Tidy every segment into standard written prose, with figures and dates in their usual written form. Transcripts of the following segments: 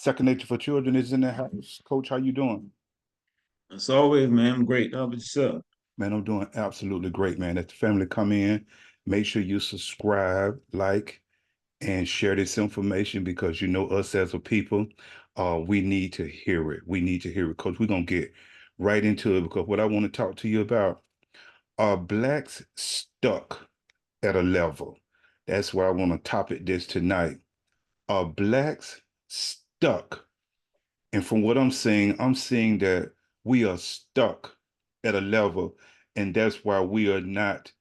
Second Nature for Children is in the house. Coach, how you doing? As always, man, I'm great. How about yourself? Man, I'm doing absolutely great, man. As the family come in, make sure you subscribe, like, and share this information because you know us as a people, we need to hear it. We need to hear it because we're gonna get right into it because what I want to talk to you about are blacks stuck at a level. That's why I want to topic this tonight. Are blacks stuck? And from what I'm seeing that we are stuck at a level, and that's why we are not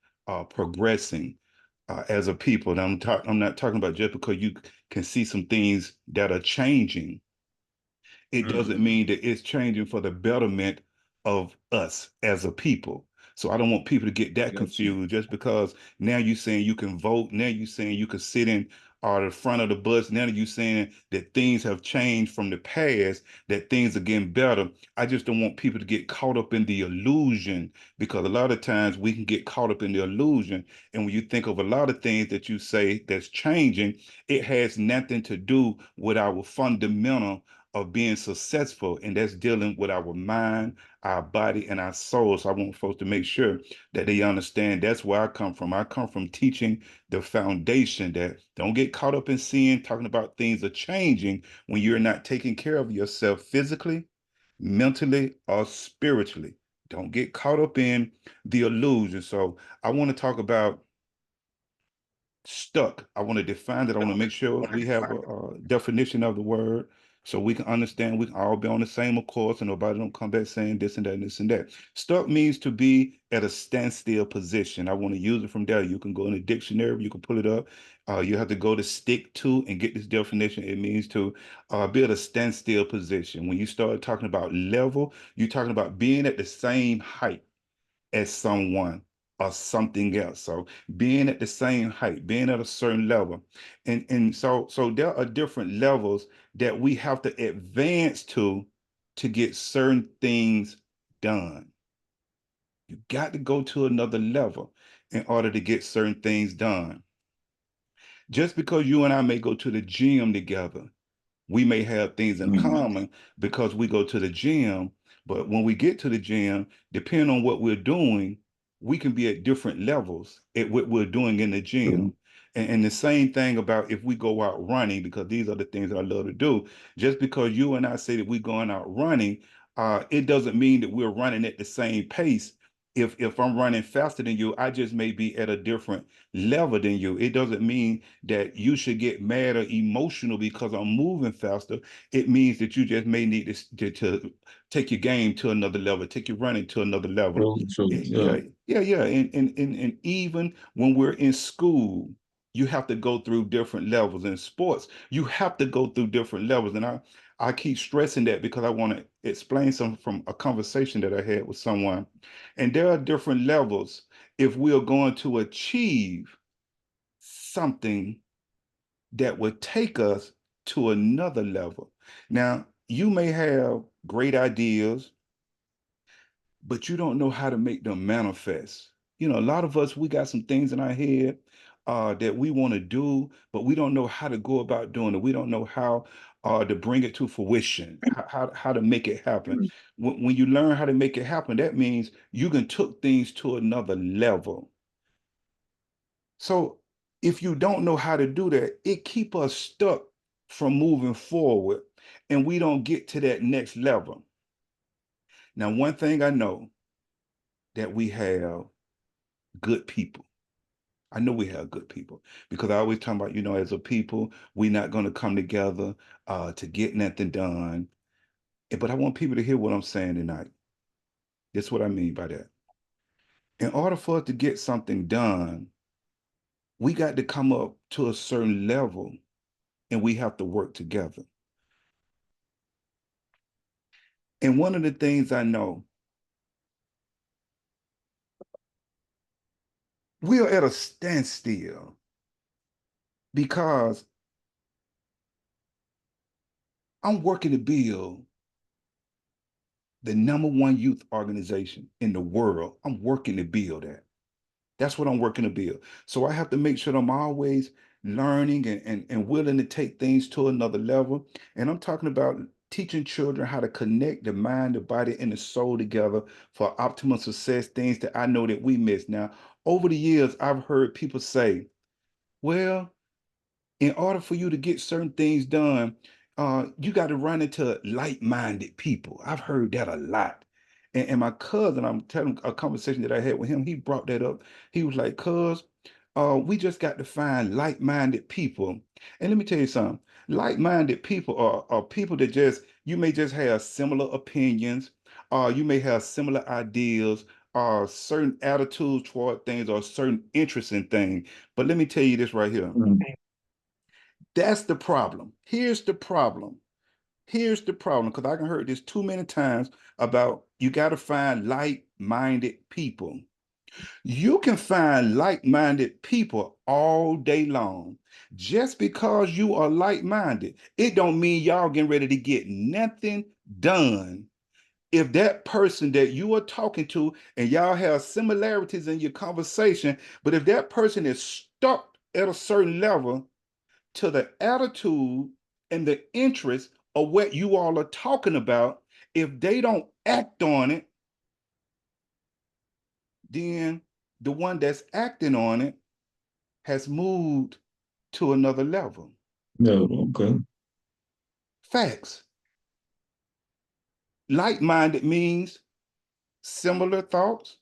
progressing as a people. And I'm not talking about just because you can see some things that are changing, it doesn't Mm-hmm. mean that it's changing for the betterment of us as a people. So I don't want people to get that Got you. confused just because now you're saying you can vote, now you're saying you can sit in the front of the bus, now you're saying that things have changed from the past, that things are getting better. I just don't want people to get caught up in the illusion because a lot of times we can get caught up in the illusion. And when you think of a lot of things that you say that's changing, it has nothing to do with our fundamental of being successful, and that's dealing with our mind, our body, and our soul. So I want folks to make sure that they understand that's where I come from. I come from teaching the foundation that don't get caught up in seeing, talking about things are changing when you're not taking care of yourself physically, mentally, or spiritually. Don't get caught up in the illusion. So I want to talk about stuck. I want to define that. I want to make sure we have a definition of the word so we can understand we can all be on the same accord and nobody don't come back saying this and that and this and that. Stuck means to be at a standstill position. I want to use it from there. You can go in the dictionary, you can pull it up. You have to go to stick to and get this definition. It means to be at a standstill position. When you start talking about level, you're talking about being at the same height as someone or something else. So being at the same height, being at a certain level. And so there are different levels that we have to advance to get certain things done. You got to go to another level in order to get certain things done. Just because you and I may go to the gym together, we may have things in Mm-hmm. common because we go to the gym, but when we get to the gym, depending on what we're doing, we can be at different levels at what we're doing in the gym. And the same thing about if we go out running, because these are the things that I love to do. Just because you and I say that we're going out running, it doesn't mean that we're running at the same pace. If I'm running faster than you, I just may be at a different level than you. It doesn't mean that you should get mad or emotional because I'm moving faster. It means that you just may need to take your game to another level, take your running to another level. True, true. Yeah. Yeah. And even when we're in school, you have to go through different levels. In sports, you have to go through different levels. And I keep stressing that because I want to explain some from a conversation that I had with someone. And there are different levels if we are going to achieve something that would take us to another level. Now, you may have great ideas, but you don't know how to make them manifest. You know, a lot of us, we got some things in our head that we want to do, but we don't know how to go about doing it. We don't know how to bring it to fruition, how to make it happen. When you learn how to make it happen, that means you can took things to another level. So if you don't know how to do that, it keep us stuck from moving forward and we don't get to that next level. Now, one thing I know that we have good people. I know we have good people because I always talk about, as a people, we're not going to come together to get nothing done. But I want people to hear what I'm saying tonight. That's what I mean by that. In order for us to get something done, we got to come up to a certain level and we have to work together. And one of the things I know, we are at a standstill because I'm working to build the number one youth organization in the world. I'm working to build that. That's what I'm working to build. So I have to make sure that I'm always learning and willing to take things to another level. And I'm talking about teaching children how to connect the mind, the body, and the soul together for optimal success, things that I know that we miss. Now, over the years, I've heard people say, well, in order for you to get certain things done, you got to run into like-minded people. I've heard that a lot. And my cousin, I'm telling a conversation that I had with him, he brought that up. He was like, cuz, we just got to find like-minded people. And let me tell you something, like-minded people are people that just, you may just have similar opinions, you may have similar ideas, or certain attitudes toward things, or certain interests in things. But let me tell you this right here. Mm. That's the problem. Here's the problem. Here's the problem, because I can heard this too many times about you got to find like-minded people. You can find like-minded people all day long. Just because you are like-minded, it don't mean y'all getting ready to get nothing done. If that person that you are talking to and y'all have similarities in your conversation, but if that person is stuck at a certain level, to the attitude and the interest of what you all are talking about, if they don't act on it, then the one that's acting on it has moved to another level. No, okay. Facts. Like-minded means similar thoughts,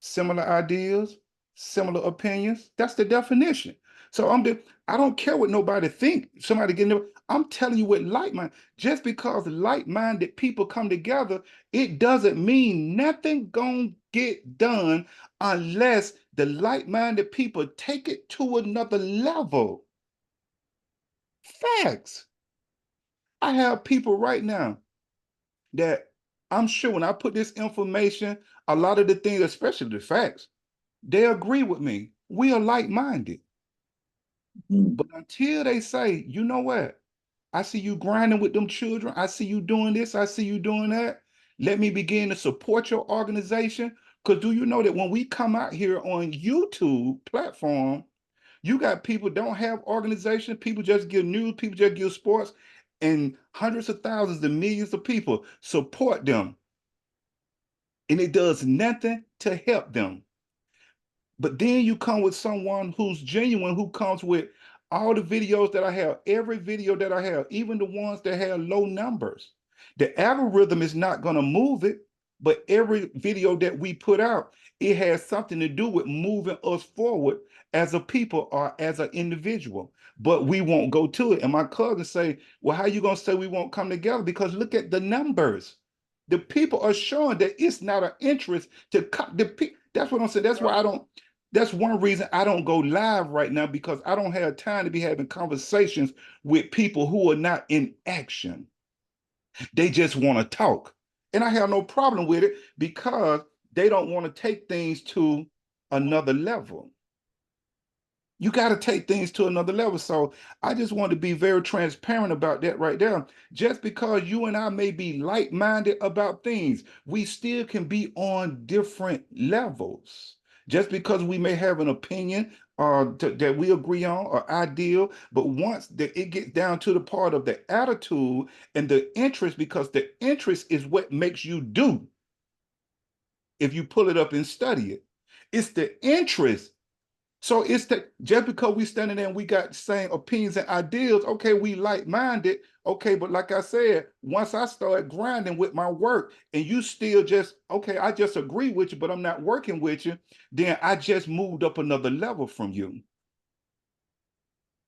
similar ideas, similar opinions. That's the definition. So I don't care what nobody think. Somebody getting there. I'm telling you what like-minded. Just because like-minded people come together, it doesn't mean nothing gonna get done unless the like-minded people take it to another level. Facts. I have people right now that I'm sure when I put this information, a lot of the things, especially the facts, they agree with me. We are like-minded. Mm. But until they say, you know what? I see you grinding with them children. I see you doing this. I see you doing that. Let me begin to support your organization. Because do you know that when we come out here on YouTube platform, you got people don't have organization. People just give news. People just give sports. And hundreds of thousands and millions of people support them. And it does nothing to help them. But then you come with someone who's genuine, who comes with all the videos that I have, every video that I have, even the ones that have low numbers. The algorithm is not going to move it, but every video that we put out, it has something to do with moving us forward as a people or as an individual. But we won't go to it. And my cousin say, well, how you going to say we won't come together? Because look at the numbers. The people are showing that it's not an interest to come. That's what I'm saying. That's why I don't. That's one reason I don't go live right now, because I don't have time to be having conversations with people who are not in action. They just want to talk. And I have no problem with it because they don't want to take things to another level. You got to take things to another level. So I just want to be very transparent about that right there. Just because you and I may be like-minded about things, we still can be on different levels. Just because we may have an opinion that we agree on or ideal, but once that it gets down to the part of the attitude and the interest, because the interest is what makes you do if you pull it up and study it. It's the interest. So it's that just because we standing there and we got the same opinions and ideas, okay, we like-minded, okay, but like I said, once I start grinding with my work and you still just, okay, I just agree with you, but I'm not working with you, then I just moved up another level from you.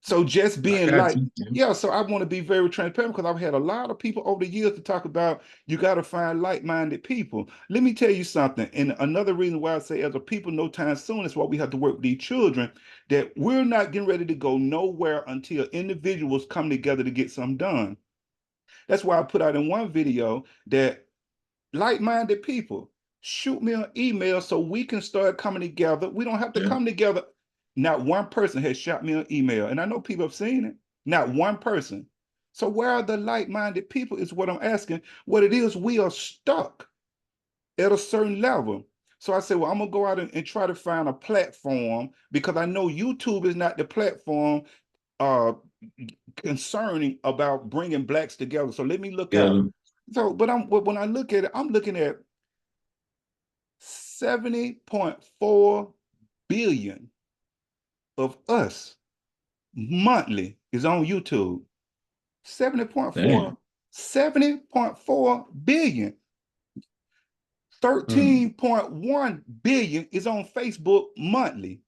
So just I being got like, you. yeah, so I want to be very transparent because I've had a lot of people over the years to talk about you got to find like-minded people. Let me tell you something. And another reason why I say as a people, no time soon, is why we have to work with these children, that we're not getting ready to go nowhere until individuals come together to get something done. That's why I put out in one video that like-minded people, shoot me an email so we can start coming together. We don't have to Yeah. come together. Not one person has shot me an email, and I know people have seen it. Not one person. So where are the like-minded people is what I'm asking. What it is, we are stuck at a certain level. So I said, well, I'm gonna go out and try to find a platform, because I know YouTube is not the platform uh concerning about bringing blacks together. So let me look Yeah. out. So, but when I look at it, I'm looking at 70.4 billion of us monthly is on YouTube. Damn. 70.4 billion. Hmm. 13.1 billion is on Facebook monthly.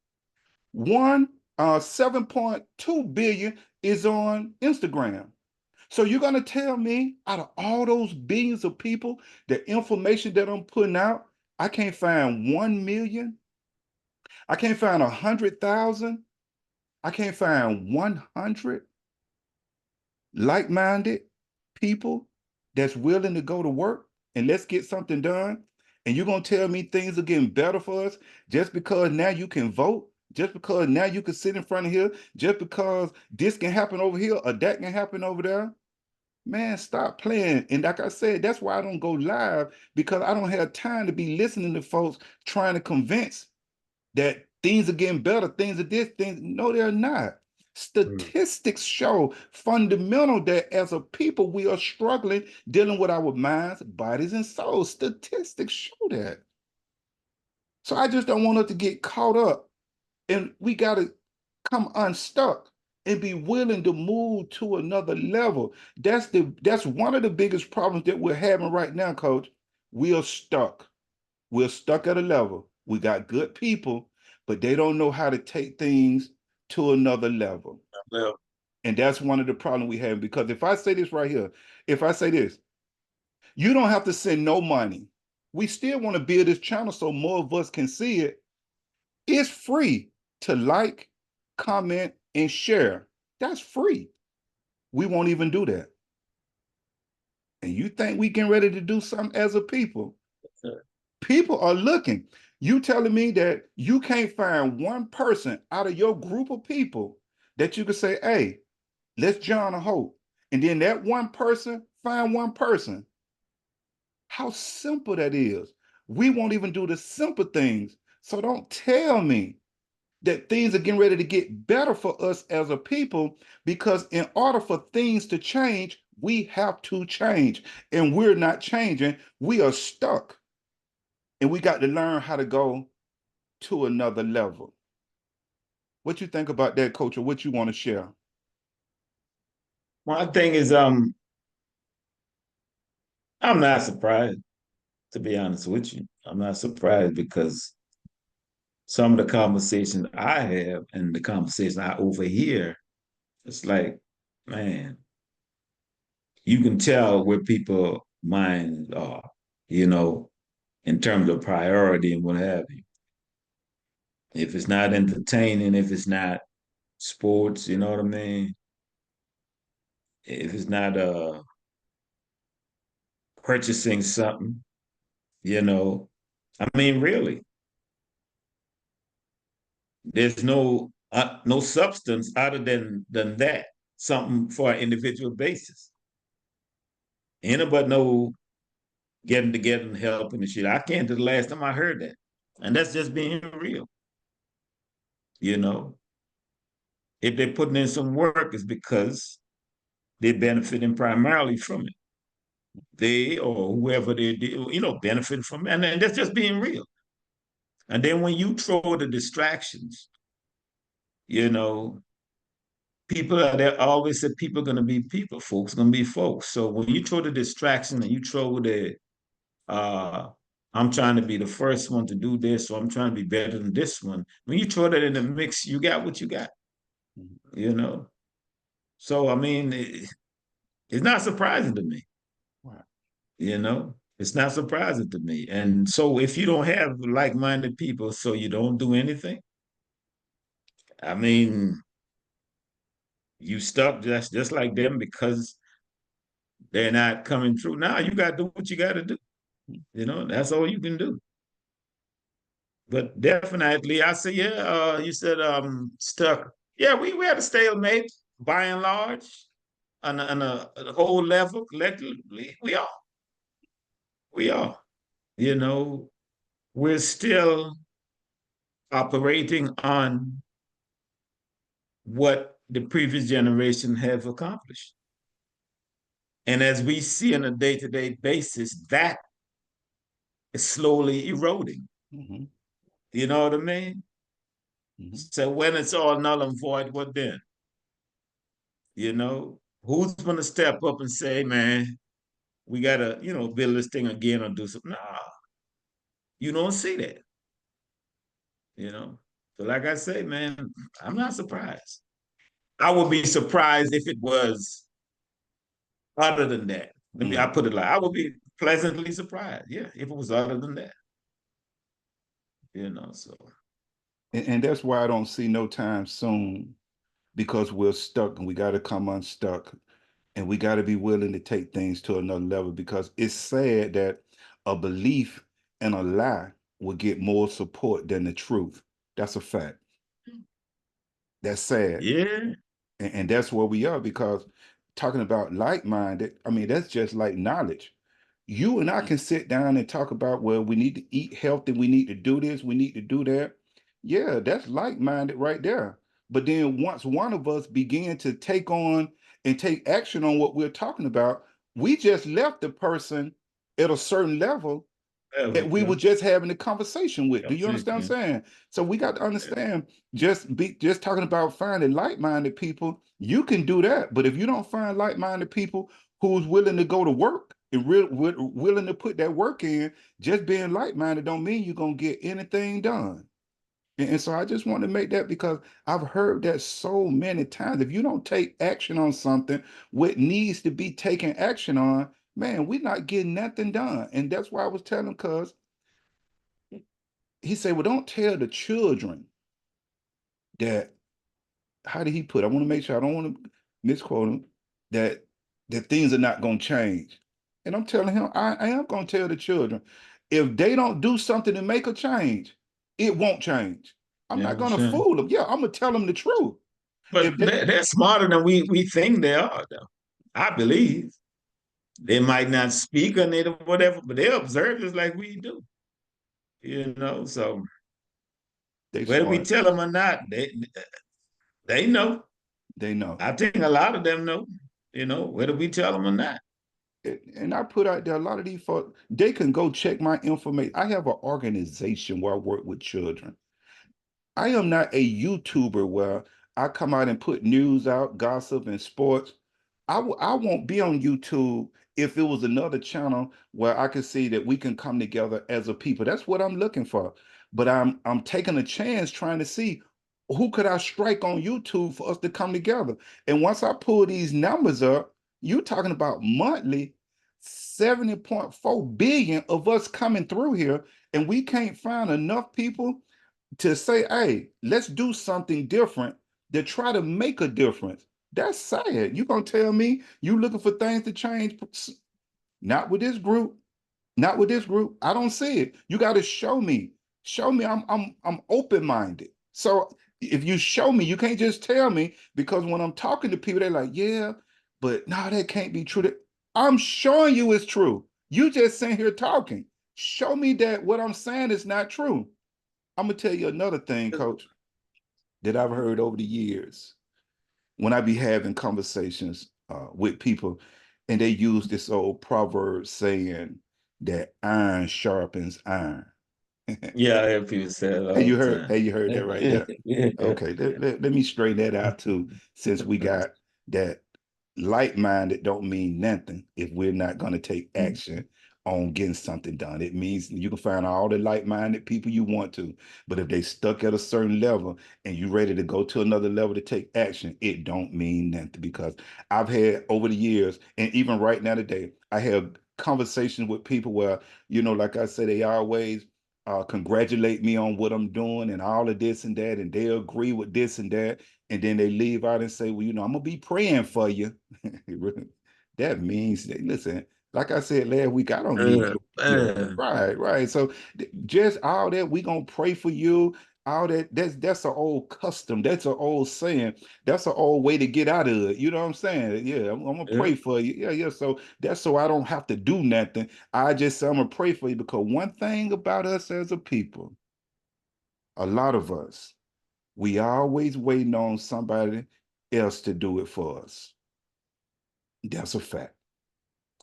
One 7.2 billion is on Instagram. So you're gonna tell me out of all those billions of people, the information that I'm putting out, I can't find 1 million, I can't find 100,000, I can't find 100 like-minded people that's willing to go to work and let's get something done. And you're gonna tell me things are getting better for us just because now you can vote, just because now you can sit in front of here, just because this can happen over here or that can happen over there. Man, stop playing. And like I said, that's why I don't go live because I don't have time to be listening to folks trying to convince that things are getting better, things are this, things. No, they're not. Hmm. Statistics show fundamental that as a people, we are struggling dealing with our minds, bodies, and souls. Statistics show that. So I just don't want us to get caught up and we got to come unstuck and be willing to move to another level. That's one of the biggest problems that we're having right now, coach. We are stuck. We're stuck at a level. We got good people, but they don't know how to take things to another level. Well, And that's one of the problems we have. Because if I say this right here, if I say this, you don't have to send no money. We still want to build this channel so more of us can see it. It's free to like, comment, and share. That's free. We won't even do that. And you think we getting ready to do something as a people? People are looking. You telling me that you can't find one person out of your group of people that you could say, hey, let's join a hope. And then that one person find one person. How simple that is. We won't even do the simple things. So don't tell me that things are getting ready to get better for us as a people because in order for things to change, we have to change. And we're not changing. We are stuck. And we got to learn how to go to another level. What you think about that, coach, or what you want to share? my thing is, I'm not surprised, to be honest with you. I'm not surprised because some of the conversations I have and the conversations I overhear, it's like, man, you can tell where people minds are, you know, in terms of priority and what have you. If it's not entertaining, if it's not sports, you know what I mean? If it's not purchasing something, you know, I mean, really, there's no substance other than that, something for an individual basis. Anybody know getting together and helping and shit. I can't do the last time I heard that. And that's just being real, you know. If they're putting in some work, it's because they're benefiting primarily from it. They or whoever they do, benefiting from it. And that's just being real. And then when you throw the distractions, you know, people are there always said people are gonna be people, folks gonna be folks. So when you throw the distraction and you throw the uh I'm trying to be the first one to do this, so I'm trying to be better than this one. When you throw that in the mix, you got what you got, you know. So I mean, it's not surprising to me, Right. you know. It's not surprising to me. And so if you don't have like-minded people, so you don't do anything, I mean, you stuck just like them because they're not coming through. Now you got to do what you got to do. You know, that's all you can do. But definitely, I say, yeah. You said stuck. Yeah, we had a stalemate by and large on a whole level collectively. We are. You know, we're still operating on what the previous generation have accomplished. And as we see on a day-to-day basis, that is slowly eroding. Mm-hmm. You know what I mean? Mm-hmm. So when it's all null and void, what then? Who's going to step up and say, man, we got to, build this thing again or do something? Nah, you don't see that, you know? So like I say, man, I'm not surprised. I would be surprised if it was other than that. I Mm. put it like, I would be pleasantly surprised. Yeah, if it was other than that, so. And that's why I don't see no time soon, because we're stuck and we got to come unstuck, and we got to be willing to take things to another level, because it's sad that a belief and a lie will get more support than the truth. That's a fact. That's sad. Yeah. And that's where we are, because talking about like-minded, I mean, that's just like knowledge. You and I can sit down and talk about, well, we need to eat healthy, we need to do this, we need to do that. Yeah, that's like-minded right there. But then once one of us begin to take on and take action on what we're talking about, we just left the person at a certain level that we Yeah. were just having a conversation with. Do you understand Yeah. what I'm saying? So we got to understand, just talking about finding like-minded people, you can do that. But if you don't find like-minded people who's willing to go to work and willing to put that work in, just being like-minded don't mean you're gonna get anything done. And so I just want to make that, because I've heard that so many times. If you don't take action on something, what needs to be taken action on, man, we're not getting nothing done. And that's why I was telling cuz he said, well, don't tell the children that, how did he put? I want to make sure I don't want to misquote him, that things are not going to change. And I'm telling him, I am going to tell the children, if they don't do something to make a change, it won't change. I'm Yeah, not for going to sure. fool them. Yeah, I'm going to tell them the truth. But If they, they're smarter than we think they are, though. I believe. They might not speak on it or whatever, but they observe just like we do. So they whether we smart, tell them or not, they know. they know. I think a lot of them know, whether we tell them or not. And I put out there, a lot of these folks, they can go check my information. I have an organization where I work with children. I am not a YouTuber where I come out and put news out, gossip, and sports. I won't be on YouTube if it was another channel where I could see that we can come together as a people. That's what I'm looking for. But I'm taking a chance trying to see who could I strike on YouTube for us to come together. And once I pull these numbers up, you're talking about monthly 70.4 billion of us coming through here, and we can't find enough people to say, hey, let's do something different, to try to make a difference. That's sad. You gonna tell me you looking for things to change? Not with this group. Not with this group. I don't see it. You got to show me. Show me. I'm open-minded. So if you show me, you can't just tell me, because when I'm talking to people, they're like, yeah, but no, that can't be true. I'm showing you it's true. You just sitting here talking. Show me that what I'm saying is not true. I'm gonna tell you another thing, coach, that I've heard over the years when I be having conversations with people, and they use this old proverb saying that iron sharpens iron. Yeah, I hear people say it all the time. Hey, you heard that right there. Yeah. Okay, let me straighten that out too, since we got that. Like-minded don't mean nothing if we're not going to take action on getting something done. It means you can find all the like-minded people you want to, but if they stuck at a certain level and you ready to go to another level to take action, it don't mean nothing. Because I've had over the years, and even right now today, I have conversations with people where, like I said, they always congratulate me on what I'm doing and all of this and that, and they agree with this and that, and then they leave out and say, well, I'm gonna be praying for you. That means, listen, like I said last week, I don't need your prayer. Man. Right, right. So just all that, we gonna pray for you. All that's an old custom. That's an old saying. That's an old way to get out of it. You know what I'm saying? Yeah, I'm gonna Yeah. pray for you. Yeah, yeah. So that's so I don't have to do nothing. I just say I'm gonna pray for you, because one thing about us as a people, a lot of us, we always waiting on somebody else to do it for us. That's a fact.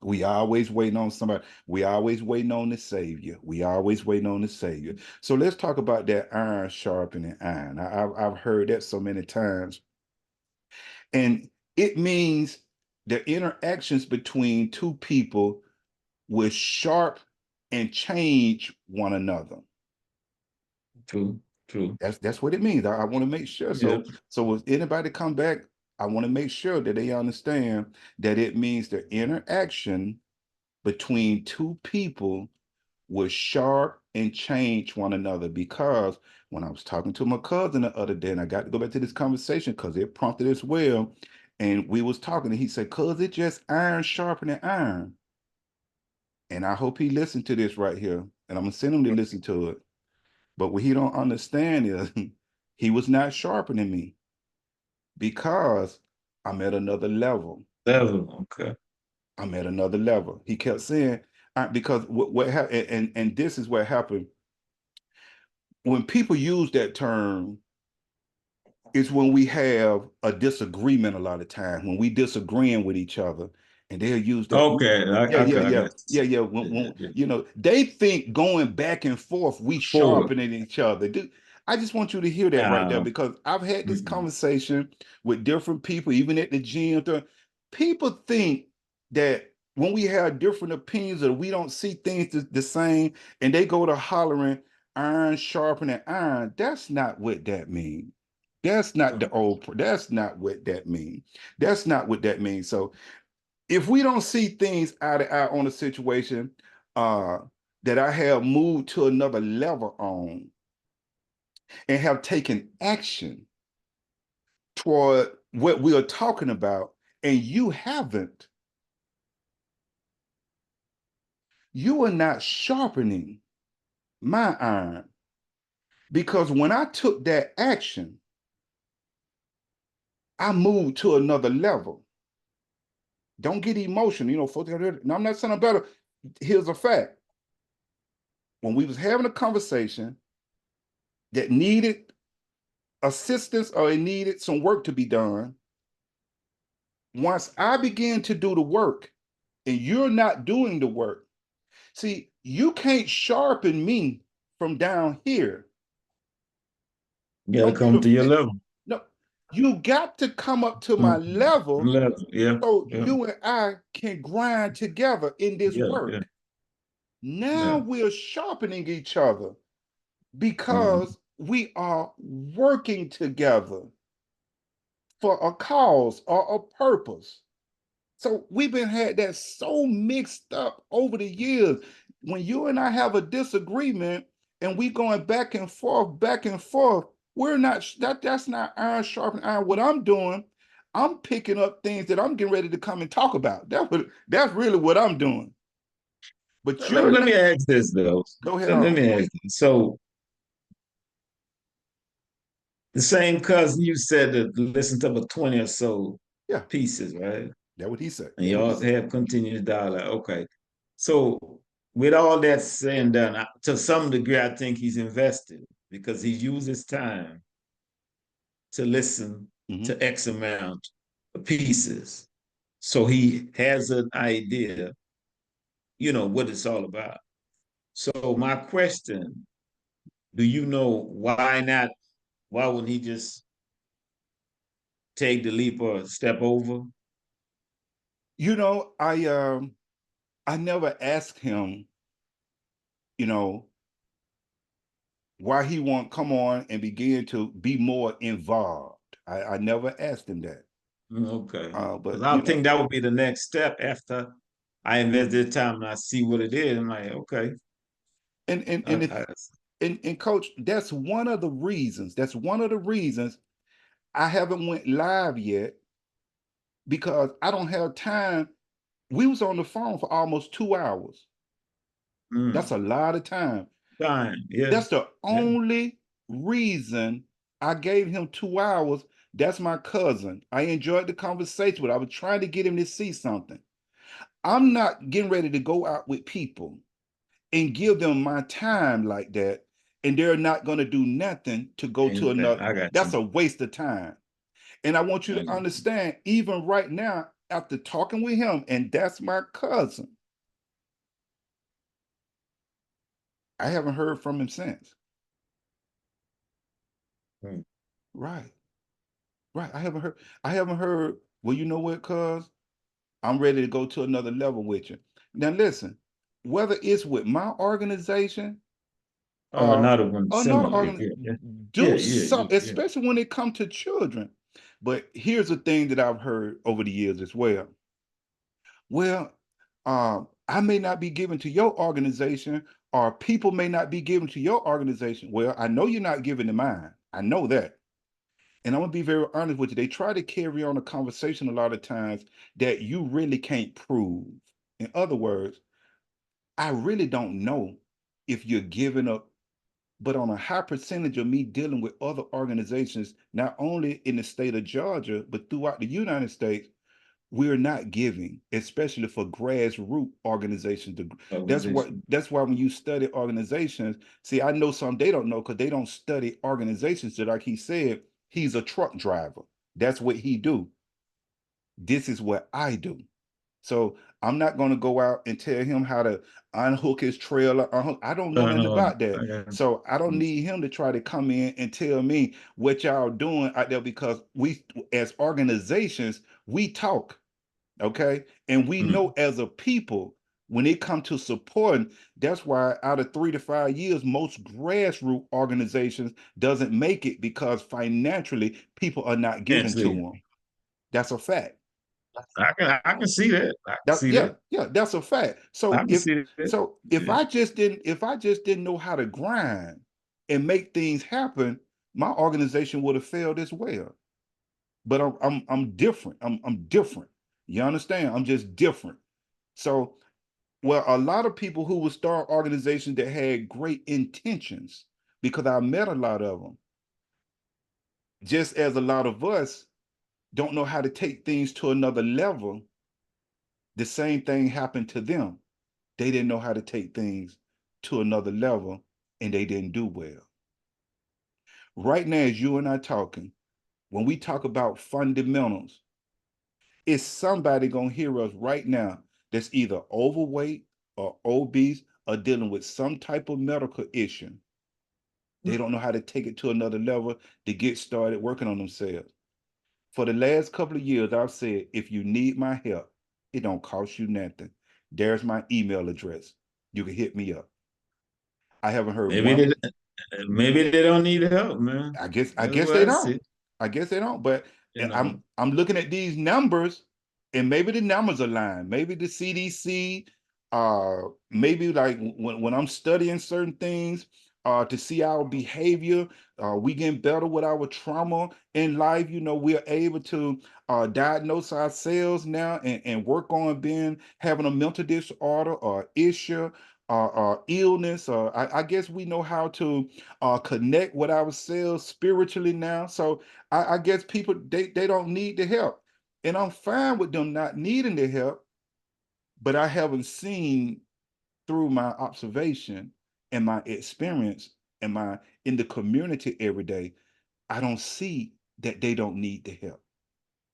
We always waiting on somebody. We always waiting on the Savior. We always waiting on the Savior. So let's talk about that iron sharpening iron. I've heard that so many times. And it means the interactions between two people will sharp and change one another. True, true. That's what it means. I want to make sure. Yeah. So if anybody come back, I want to make sure that they understand that it means the interaction between two people will sharp and change one another. Because when I was talking to my cousin the other day, and I got to go back to this conversation because it prompted as well, and we was talking, and he said, "Cuz it just iron sharpening iron." And I hope he listened to this right here, and I'm gonna send him to listen to it. But what he don't understand is he was not sharpening me because I'm at another level. Level. Okay. I'm at another level. He kept saying, because what happened, and this is what happened when people use that term. It's when we have a disagreement a lot of times, when we disagreeing with each other, and they'll use that. Okay. Yeah, yeah, I yeah, got yeah, yeah. you. They think going back and forth, we Forward. sharpening each other. Dude, I just want you to hear that right there Now, because I've had this mm-mm. conversation with different people, even at the gym. People think that when we have different opinions or we don't see things the same, and they go to hollering iron sharpening iron. That's not what that means. That's not the old. That's not what that means. That's not what that means. So if we don't see things eye to eye on a situation uh, that I have moved to another level on and have taken action toward what we are talking about, and you haven't, you are not sharpening my iron. Because when I took that action, I moved to another level. Don't get emotional. Folks, no, I'm not saying I'm better. Here's a fact. When we was having a conversation that needed assistance or it needed some work to be done, once I began to do the work and you're not doing the work, see, you can't sharpen me from down here. You got to Don't get come to your offended. level. No, you got to come up to my Mhm. level Level. Yeah. so Yeah. you and I can grind together in this Yeah. Yeah. work. Now Yeah. we're sharpening each other Mhm. because we are working together for a cause or a purpose. So we've been had that so mixed up over the years. When you and I have a disagreement and we going back and forth, we're not that's not iron sharpening iron. What I'm doing, I'm picking up things that I'm getting ready to come and talk about. That's really what I'm doing. But you're Let not. me ask this though. Go ahead Let on. me ask this. So the same cousin you said that listened to about 20 or so Yeah, pieces, right? that what he said. And That what he y'all said. have continuous dialogue. Okay. So with all that said and done, to some degree, I think he's invested because he uses time to listen Mm-hmm. to X amount of pieces. So he has an idea, what it's all about. So my question, do you know why not? Why wouldn't he just take the leap or step over? I never asked him, you know, why he won't come on and begin to be more involved. I never asked him that. Okay. Because But I think that would be the next step after I invest the time and I see what it is. I'm like, okay. and and I, and I, if and coach, that's one of the reasons. That's one of the reasons I haven't went live yet because I don't have time. We was on the phone for almost 2 hours. That's mm, a lot of time. fine. Yeah. That's the Yeah. only reason I gave him 2 hours. That's my cousin. I enjoyed the conversation with. I was trying to get him to see something. I'm not getting ready to go out with people and give them my time like that, and they're not going to do nothing to go to Okay. another. I got That's you. a waste of time. And I want you to understand, even right now, after talking with him, and that's my cousin, I haven't heard from him since. Hmm. Right. Right. I haven't heard, well, you know what, cuz I'm ready to go to another level with you. Now listen, whether it's with my organization Oh, or another one another similar. organization, Yeah, yeah, do yeah, some, yeah, yeah. especially when it comes to children. But here's the thing that I've heard over the years as well. Well, I may not be given to your organization, or people may not be given to your organization. Well, I know you're not giving to mine. I know that. And I'm gonna be very honest with you. They try to carry on a conversation a lot of times that you really can't prove. In other words, I really don't know if you're giving up, but on a high percentage of me dealing with other organizations, not only in the state of Georgia, but throughout the United States, we're not giving, especially for grassroots organizations. Organization. That's why when you study organizations, see, I know some they don't know because they don't study organizations. That, like he said, he's a truck driver. That's what he do. This is what I do. So I'm not going to go out and tell him how to unhook his trailer. I don't know nothing Um, about that. I got So I don't need him to try to come in and tell me what y'all doing out there, because we, as organizations, we talk. Okay. And we mm, know as a people, when it comes to supporting, that's why out of 3 to 5 years, most grassroots organizations doesn't make it, because financially people are not giving to Actually, them. That's a fact. I can see that. I can That, see yeah, that. yeah, that's a fact. I So can see that. if Yeah. I just didn't know how to grind and make things happen, my organization would have failed as well. But I'm different. I'm different. You understand? I'm just different. So, well, a lot of people who would start organizations that had great intentions, because I met a lot of them, just as a lot of us don't know how to take things to another level. The same thing happened to them. They didn't know how to take things to another level, and they didn't do well. Right now, as you and I talking, when we talk about fundamentals, is somebody gonna hear us right now that's either overweight or obese or dealing with some type of medical issue? They don't know how to take it to another level to get started working on themselves. For the last couple of years, I've said, if you need my help, it don't cost you nothing. There's my email address. You can hit me up. I haven't heard Maybe one. they don't need help, man. I That's guess what they I don't. see. I guess they don't. But You know, I'm looking at these numbers, and maybe the numbers align. Maybe the CDC, maybe like when I'm studying certain things, to see our behavior, we getting better with our trauma in life. You know, we're able to diagnose ourselves now, and work on being having a mental disorder or issue or illness. Or I guess we know how to connect with ourselves spiritually now. So I guess people, they don't need the help. And I'm fine with them not needing the help, but I haven't seen, through my observation and my experience and my in the community every day, I don't see that they don't need the help.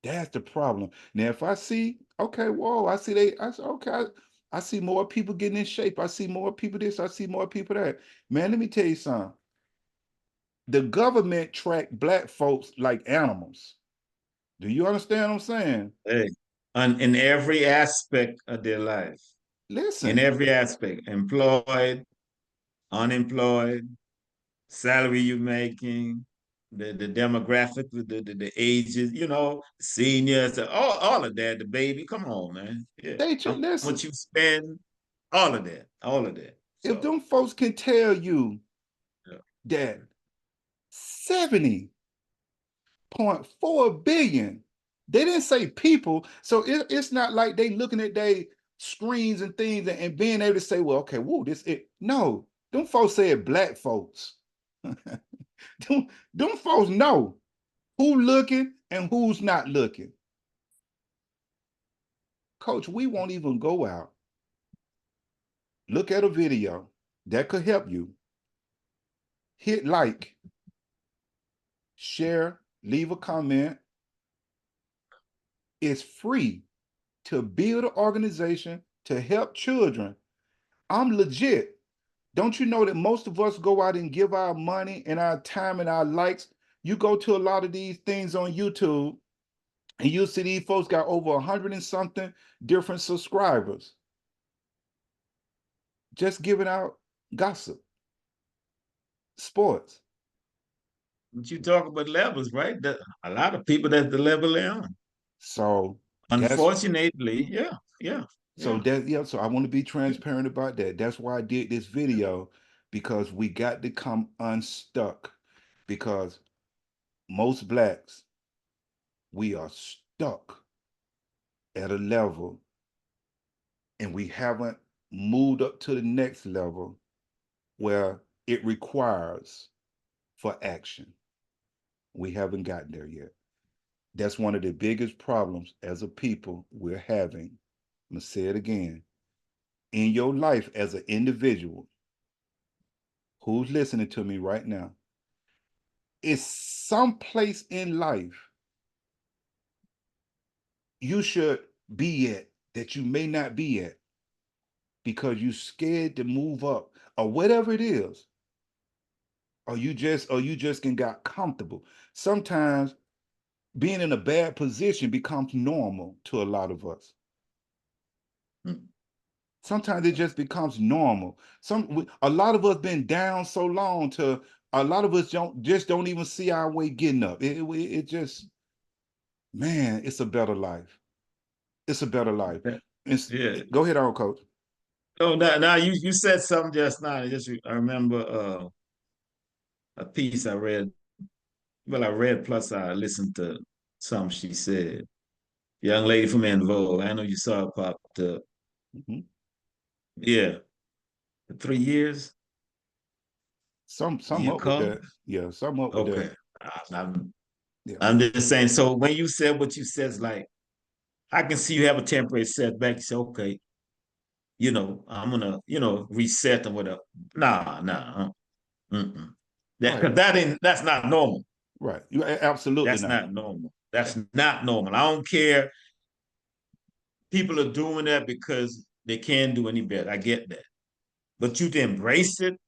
That's the problem. Now, if I see, okay, whoa, I say, okay, I see more people getting in shape. I see more people this, I see more people that. Man, let me tell you something. The government track black folks like animals. Do you understand what I'm saying? hey, in every aspect of their life, in Listen, every aspect, employed, unemployed, salary you're making, the demographic, the ages, seniors, all of that, the baby. Come on, man. Yeah. How listen. much you spend, all of that, all of that. If So, them folks can tell you yeah. that 70.4 billion, they didn't say people, so it's not like they looking at their screens and things, and being able to say, well, okay, whoa, this it. No, them folks said black folks. them folks know who looking and who's not looking. Coach, we won't even go out, look at a video that could help you, hit like, share, leave a comment, is free to build an organization to help children. I'm legit. Don't you know that most of us go out and give our money and our time and our likes? You go to a lot of these things on YouTube and you'll see these folks got over 100 and something different subscribers just giving out gossip, sports. But you talk about levels, right? A lot of people that's the level they're on. So that's Unfortunately, yeah, yeah, so yeah. that yeah, so I want to be transparent about that. That's why I did this video, because we got to come unstuck, because most blacks, we are stuck at a level and we haven't moved up to the next level where it requires for action. We haven't gotten there yet. That's one of the biggest problems as a people we're having. I'm going to say it again. In your life as an individual who's listening to me right now, is some place in life you should be at that you may not be at because you're scared to move up or whatever it is, or you just can got comfortable. Sometimes being in a bad position becomes normal to a lot of us. Sometimes it just becomes normal. A lot of us been down so long to a lot of us don't even see our way getting up. It just, man, it's a better life. It's a better life. Yeah. Go ahead, on, Coach. Oh, now you said something just now. I remember a piece I read. Well, I read plus I listened to some she said. Young lady from Envol. I know you saw it popped up. Mm-hmm. Yeah, 3 years. Some You up with come. that. Yeah, some up with that. Okay. I'm Yeah. I'm just saying. So when you said what you said, it's like I can see you have a temporary setback. You say, okay, I'm gonna, reset and whatever. Nah, nah. Mm-mm. Right. Because that's not normal. Right. You absolutely That's not. not normal. That's not normal. I don't care. People are doing that because they can't do any better. I get that. But you to embrace it,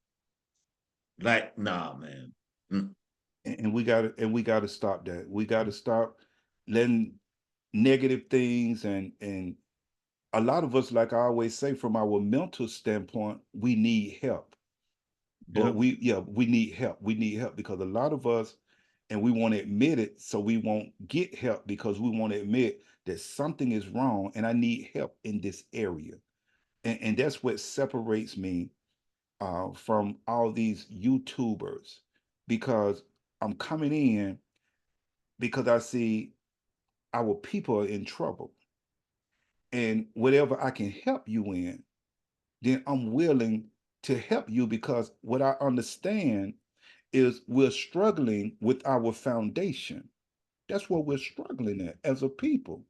like, nah, man. Mm. And we gotta stop that. We gotta stop letting negative things and a lot of us, like I always say, from our mental standpoint, we need help. But Yep. we need help. We need help because a lot of us, and we want to admit it, so we won't get help because we want to admit that something is wrong and I need help in this area. And that's what separates me from all these YouTubers, because I'm coming in because I see our people are in trouble. And whatever I can help you in, then I'm willing to help you, because what I understand is we're struggling with our foundation. That's what we're struggling at as a people.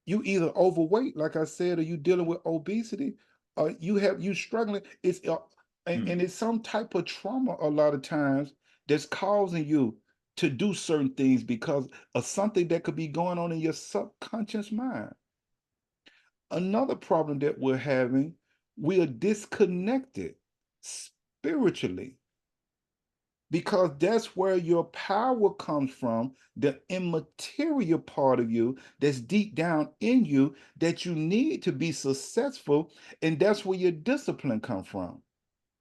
You either overweight, like I said, or you dealing with obesity, or you struggling. And Mm. it's some type of trauma a lot of times that's causing you to do certain things because of something that could be going on in your subconscious mind. Another problem that we're having, we are disconnected spiritually, because that's where your power comes from, the immaterial part of you that's deep down in you that you need to be successful. And that's where your discipline comes from.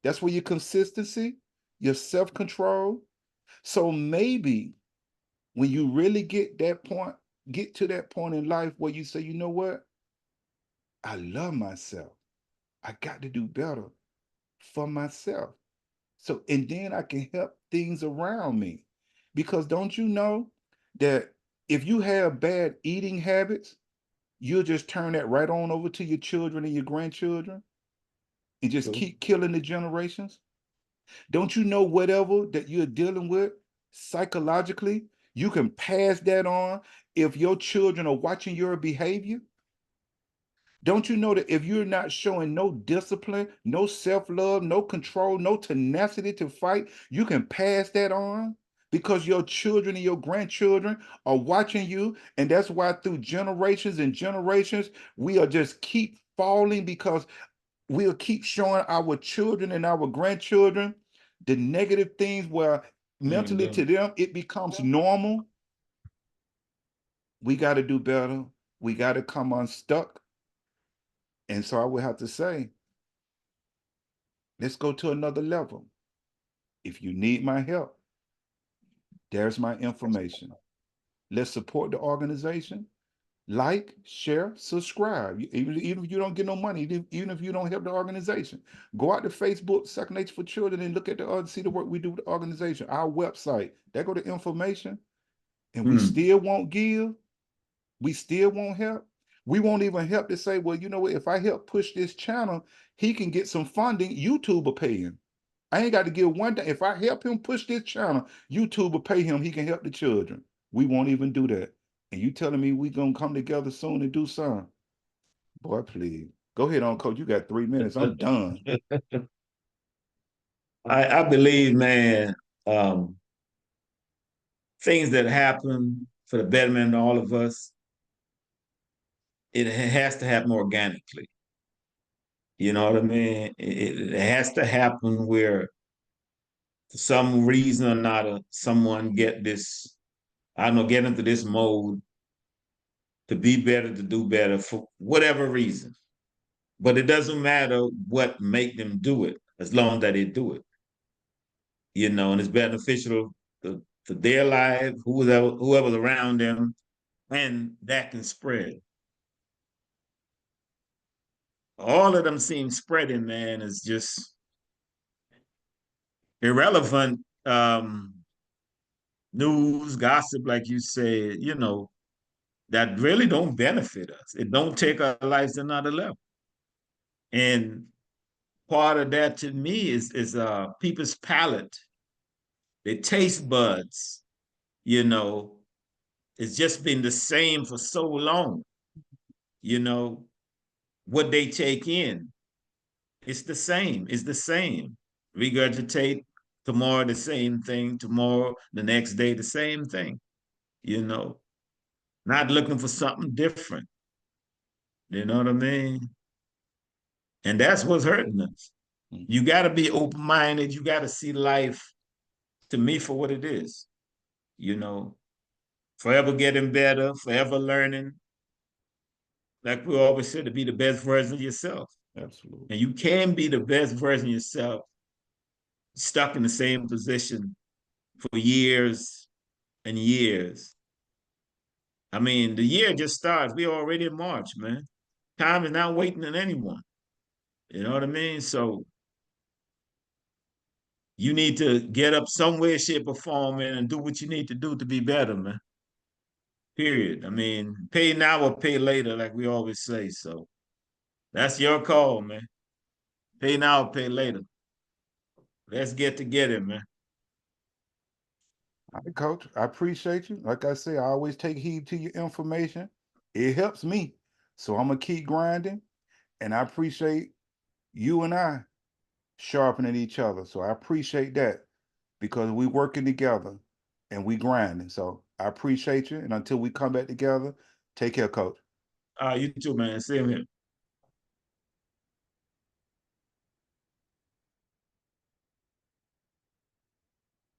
That's where your consistency, your self-control. So maybe when you really get to that point in life where you say, you know what, I love myself, I got to do better for myself. So, and then I can help things around me. Because don't you know that if you have bad eating habits, you'll just turn that right on over to your children and your grandchildren and just True. keep killing the generations? Don't you know whatever that you're dealing with psychologically, you can pass that on if your children are watching your behavior? Don't you know that if you're not showing no discipline, no self love, no control, no tenacity to fight, you can pass that on because your children and your grandchildren are watching you. And that's why through generations and generations, we are just keep falling, because we'll keep showing our children and our grandchildren the negative things where mentally to them it becomes normal. We got to do better. We got to come unstuck. And so I would have to say, let's go to another level. If you need my help, there's my information. Let's support the organization. Like, share, subscribe. Even if you don't get no money, even if you don't help the organization, go out to Facebook, Second Nature for Children, and look at see the work we do with the organization. Our website, there go the information. And we still won't give. We still won't help. We won't even help to say, well, you know what? If I help push this channel, he can get some funding. YouTube will pay him. I ain't got to give one thing. If I help him push this channel, YouTube will pay him. He can help the children. We won't even do that. And you telling me we gonna come together soon and do something? Boy, please. Go ahead on, Coach. You got 3 minutes. I'm done. I believe, man, things that happen for the betterment of all of us, it has to happen organically. You know what I mean? It has to happen where, for some reason or not, someone get this, I don't know, get into this mode to be better, to do better for whatever reason. But it doesn't matter what make them do it, as long as they do it. You know, and it's beneficial to their life, whoever's around them, and that can spread. All of them seem spreading, man, is just irrelevant news, gossip, like you said, you know, that really don't benefit us. It don't take our lives to another level. And part of that to me is people's palate, their taste buds, you know, it's just been the same for so long. You know, what they take in, it's the same. It's the same. Regurgitate tomorrow the same thing, tomorrow, the next day, the same thing, you know, not looking for something different. You know what I mean? And that's what's hurting us. You got to be open-minded. You got to see life, to me, for what it is. You know, forever getting better, forever learning. Like we always said, to be the best version of yourself. Absolutely. And you can be the best version of yourself stuck in the same position for years and years. I mean, the year just starts. We're already in March, man. Time is not waiting on anyone. You know what I mean? So you need to get up some way, shape, or form, man, and do what you need to do to be better, man. Period. I mean, pay now or pay later, like we always say. So that's your call, man. Pay now or pay later. Let's get together, man. All right, Coach. I appreciate you. Like I say, I always take heed to your information. It helps me. So I'm gonna keep grinding. And I appreciate you and I sharpening each other. So I appreciate that, because we working together and we grinding. So I appreciate you. And until we come back together, take care, Coach. You too, man. Same here.